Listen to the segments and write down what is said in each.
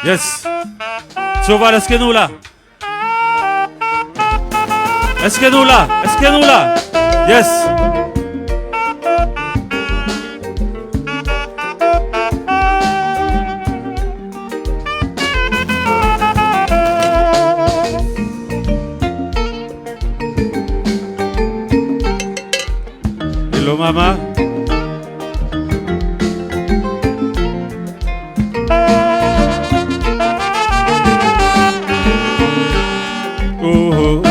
Yes. Sauval, est-ce que nous là? Est-ce que nous là? Est-ce que nous là? Yes. Hello maman. Oh.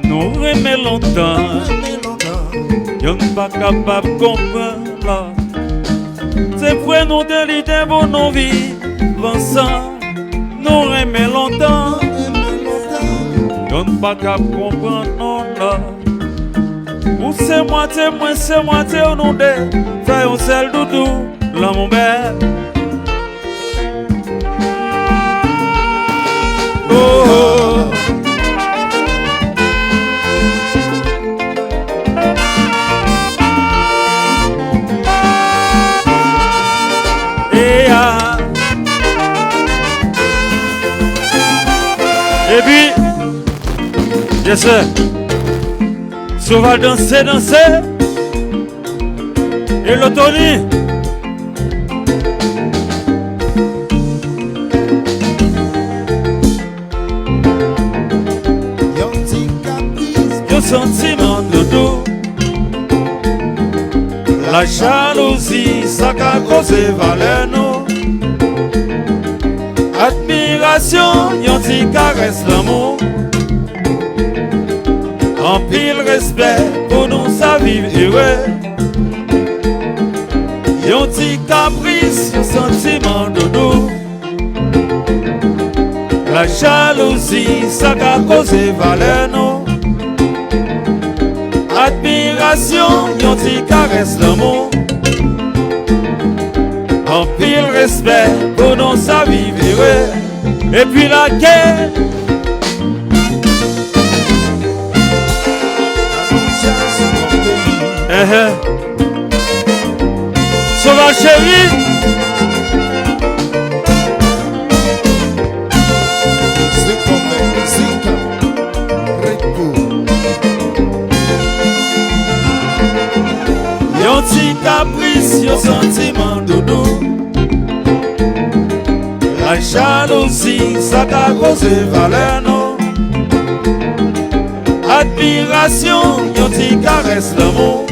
Nous remet longtemps, y'en pas capable de comprendre. C'est pour nous de l'idée pour nos vies, ensemble. Nous remet longtemps, y'en pas capable de comprendre. Ou c'est moitié, moi c'est moitié, au nom de faire un seul doudou, là mon bel. Oh. Et puis, yes sir, Sauval danser, danser, et l'autonie. Yon sentiment de doux, la jalousie, ça qu'a causé valeur nous. Admiration, yon ti caresse l'amour. En pile respect pour nous sa vivre heureux. Yon ti caprice, yon sentiment de doux. La jalousie, ça qu'a causé valeur nous. Admiration, yon ti caresse l'amour. En pile respect pour nous sa vivre heureux. Et puis la guerre. Sauval chéri. C'est comme la musique. Yon ti caprice, yon sentiment doudou. La jalousie, ça qu'a causé valeur non. Admiration, yon ti caresse l'amour.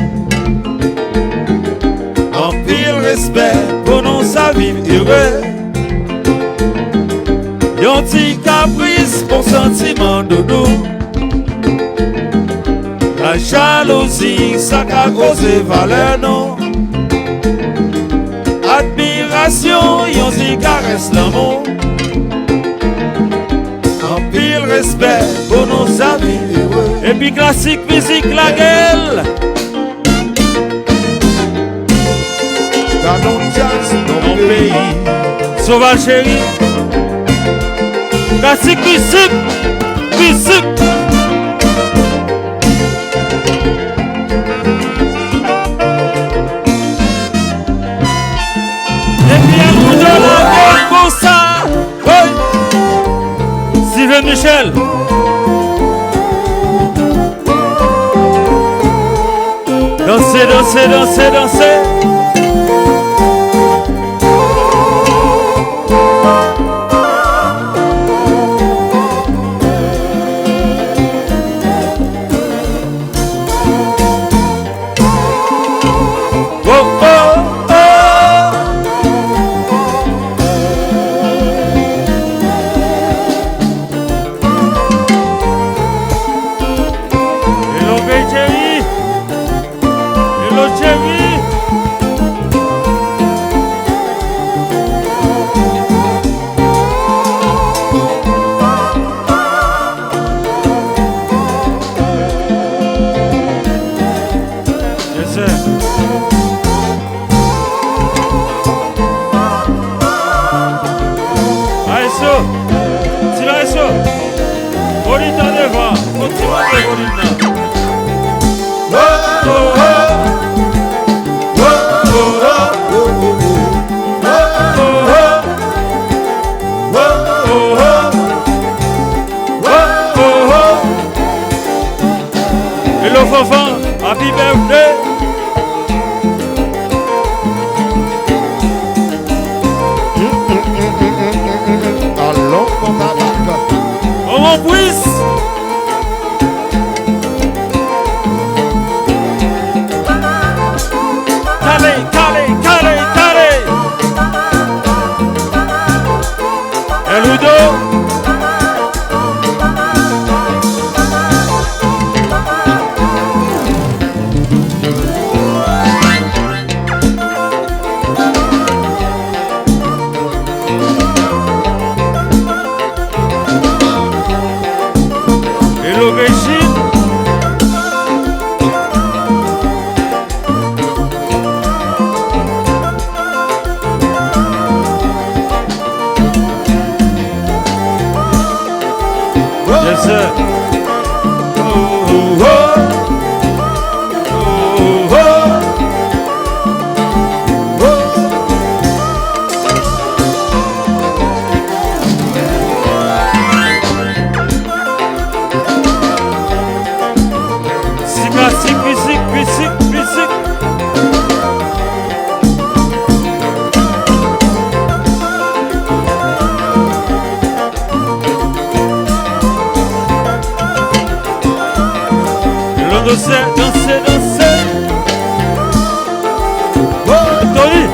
En pile respect pour nous sa vivre heureux. Yon ti caprice pour sentiment doudou. La jalousie, ça qu'a causé valeur non. Admiration, yon ti caresse l'amour. En pile respect pour nos amis. Et puis classique musique la gueule. Gardons jazz dans Mon mon pays. pays, Sauval chéri. Classique musique, musique. Steven Michel. Dansez, dansez, dansez, dansez. Silence. Bonita devant. Continue de Bonita. Hello Fafan, happy birthday. Allons pour ta barque. On m'en puisse. Cale. El Udo. Hello Régine. Yes sir. C'est classique, musique. Danser. Tony.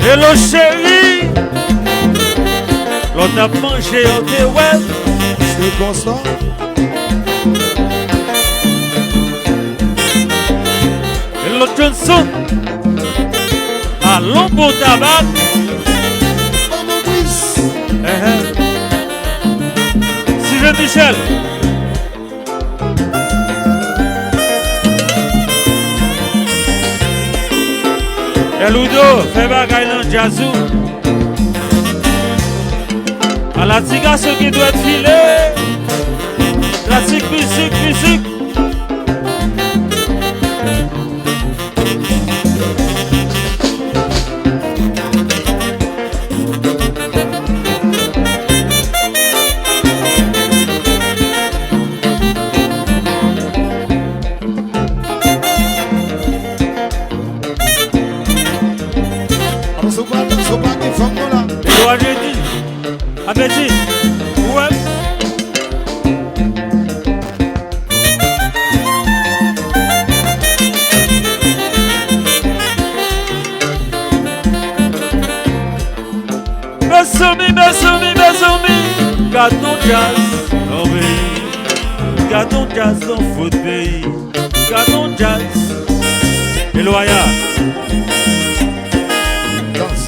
Hello chérie. L'on a mangé au thé web. C'est constant. Hello Johnson. Allons pour tabac. Maman Brice. Sylvain Michel. El Udo, fais bagaille dans Jazou. À la tigre, ce qui doit être filé. Classique, musique. Appétit. Ouais. Mes amis. Gardons jazz dans le pays. Gardons jazz dans le foot pays. Gardons jazz. Et loya. Danse.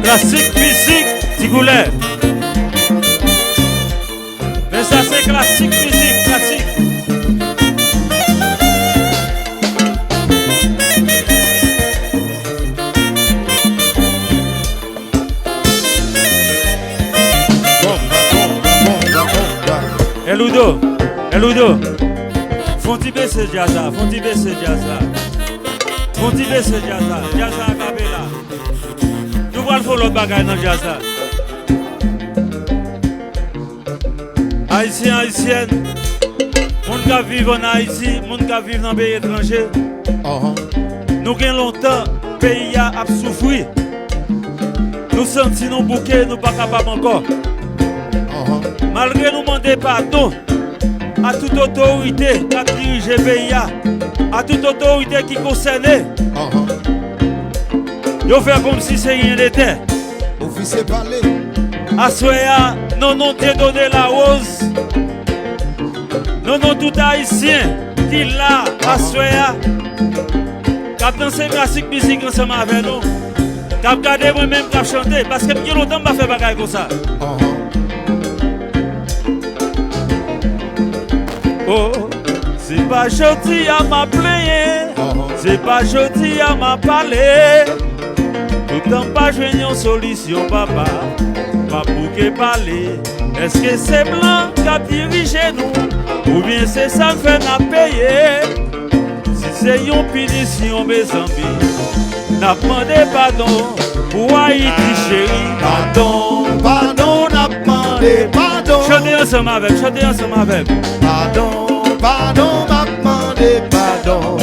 Classique, musique, Tigoulet. Mais ça c'est classique, musique, classique. El Udo. Font-ils baisser jazz là? Jazz à Capella. Nous allons faire l'autre bagaille dans le jazz là. Haïtienne, monde qui vivent en Haïti, monde qui vivent dans les pays étrangers. Nous avons longtemps, le pays a souffert. Nous sentons nos bouquets, nous ne sommes pas capables encore. Malgré nous demander pardon à toute autorité qui a dirigé le pays, à toute autorité qui concerne, nous faisons comme si c'est rien n'était. Officier parler. À Soya, nous avons donné la rose. Nous Au nom tout haïtien qui l'a à Soya, qui dansé classique musique ensemble avec nous, qui a regardé moi-même qui a chanté, parce que il y a longtemps que je fais bagaille comme ça. Oh, c'est pas gentil à m'appeler, c'est pas gentil à m'appeler. Tout en pas joignant solution, papa, pas pour que parler. Est-ce que c'est blanc qui a dirigé nous, ou bien c'est ça qui fait nous payer? Si c'est une punition, mes amis, n'a demandé pardon pour Haïti, chérie. Pardon, pardon, n'a demandé pardon. Chantez ensemble avec. Pardon, pardon, n'a demandé pardon.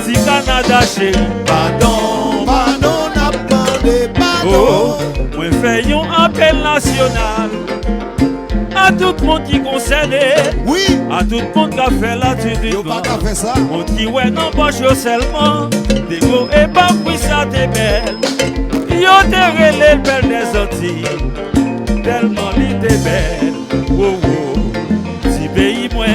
Si Canada, chérie. Pardon, pardon, n'a demandé pardon. Oh, moi fais un appel national à tout le monde qui concerné. Oui, à tout le monde qui a fait la tuerie. yo pas qu'à faire ça. On dit ouais non pas seulement des gros et pas puis ça t'es belle. Yo te relé belle des Antilles, tellement l'idée belle. Oh oh, si pays moi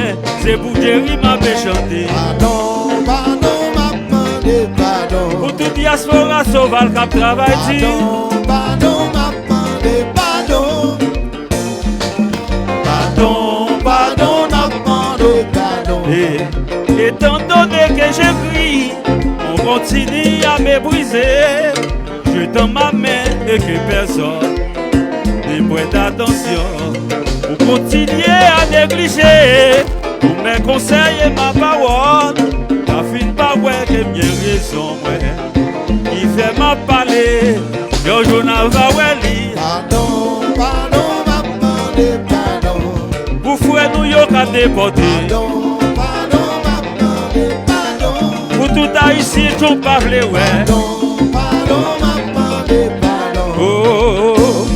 c'est pour Jerry m'a chanté. Pardon, pardon, m'a demandé pardon. Pour tout diaspora sauvage qui travaille. Pardon, pardon, m'a demandé pardon. Pardon, pardon, n'a demandé pardon. Et étant donné que j'écris, on continue à me briser. Je tends ma main et que personne ne prête attention. Pour continuer à négliger, pour mes conseils et ma parole. Ta fille pas ouais que bien raison, ouais. Il fait ma parler, yo journal va ouais lire. Pardon, pardon, m'a demandé pardon. Pour frère nous yo qu'a déporté. Pardon, pardon, m'a demandé pardon. Pour tout Haïti, tout parler, ouais. Pardon, pardon, m'a demandé pardon. Oh, oh, oh.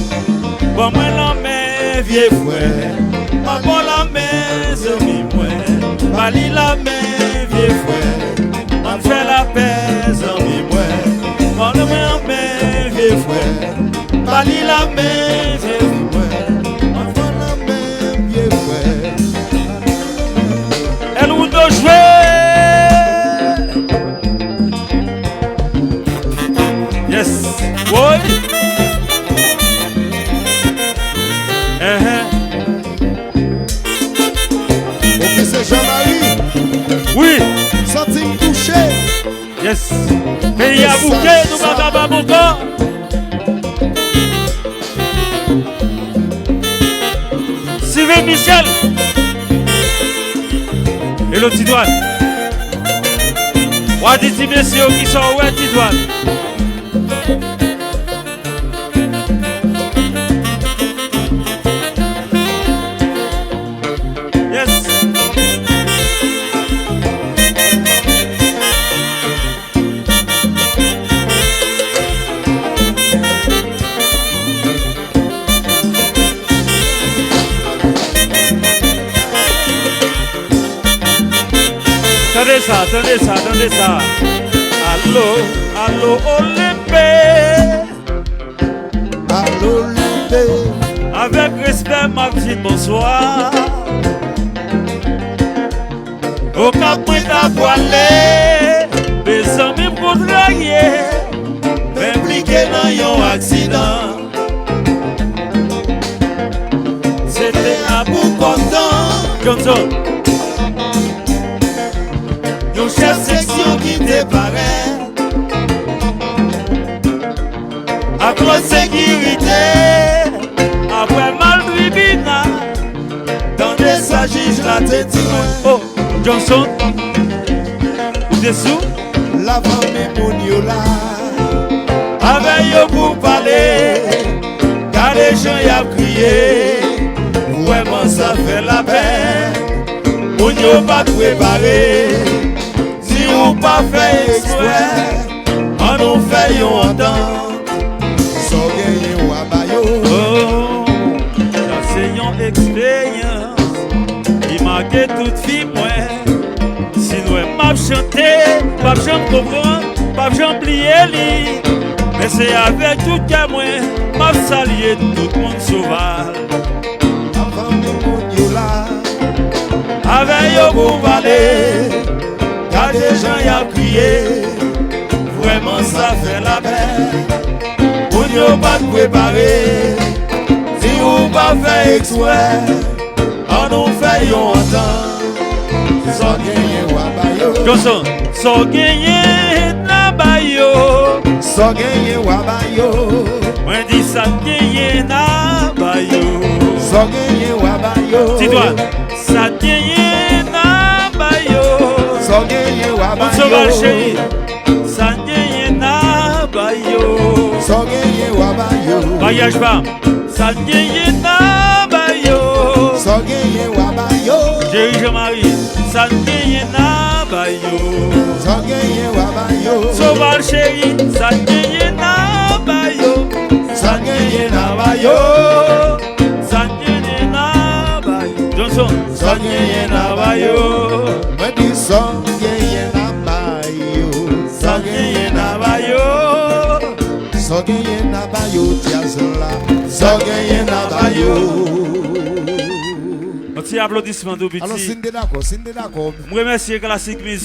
Bon, moi la main, vieux frère. Ma bon la main, zami, moi. Bali la main, vieux frère. On fait la paix, zami, moi. Bon, la main, vieux frère. Bali la main, vieux frère. On fait la même vieux frère. Elle ou de jouer. Yes, boy. Ok, c'est Jean-Marie. Oui, Senti touché. yes. Pays à bouquet, nous pas mon corps. Sylvain Michel. Et le Tidouane. Ouais, dit messieurs qui sont ouais, Tidouane. Yes. Attendez ça. Allô, Olympé. Allô, Olympé. Avec respect, ma petite bonsoir. Au cap, moi t'as voilé. Mes amis me draguer. M'impliquer dans un accident. C'était un bout content. Johnson. Yon chef section qui te paraît après sécurité, après mal tribunal, dans des sages la tête. Oh, Johnson, ou dessous, L'avant mes moniola. avec yo pour parler, car les gens y a crié, vraiment ça fait la peine, on y a pas préparé. Si on pas fait exprès, on nous fait yon entendre. Sans gagner ou abayo. Oh, ça c'est une expérience qui marque toute fille moi. Si nous m'a chanté, pas j'aime comprendre, pas j'aime oublier lui. Mais c'est avec tout cœur moi, m'a salué tout le monde sauvage. Avant mes moniola. avec yo pour parler. Car des gens y a crié. Vraiment ça fait la paix. Pour nous pas préparer. Si on pas fait exprès, on nous fait yon entendre. Sans gagner wabayo. Johnson, sans gagner na bayo. Sans gagner wabayo. Moi dis ça gagner na bayo. Sans gagner wabayo. Titoine, ça gagner na bayo. Sans gagner wabayo. On sauvage chéri, ça gagner na bayo. Sans gagner wabayo. Mariage pas, ça gagner na bayo. Sans gagner wabayo. Chéri Jean-Marie, ça gagner na bayo. Sans gagner wabayo. Sauvage chéri, ça gagner na bayo. Sans gagner wabayo. Ça gagner na bayo. Johnson, ça gagner na bayo. Me dis sans gagner wabayo. Ça gagner na bayo. Sans gagner wabayo, tiazla. Sans gagner wabayo. Un petit applaudissement de Alors, petit. c'est d'accord, c'est d'accord. Je remercie Classic Music.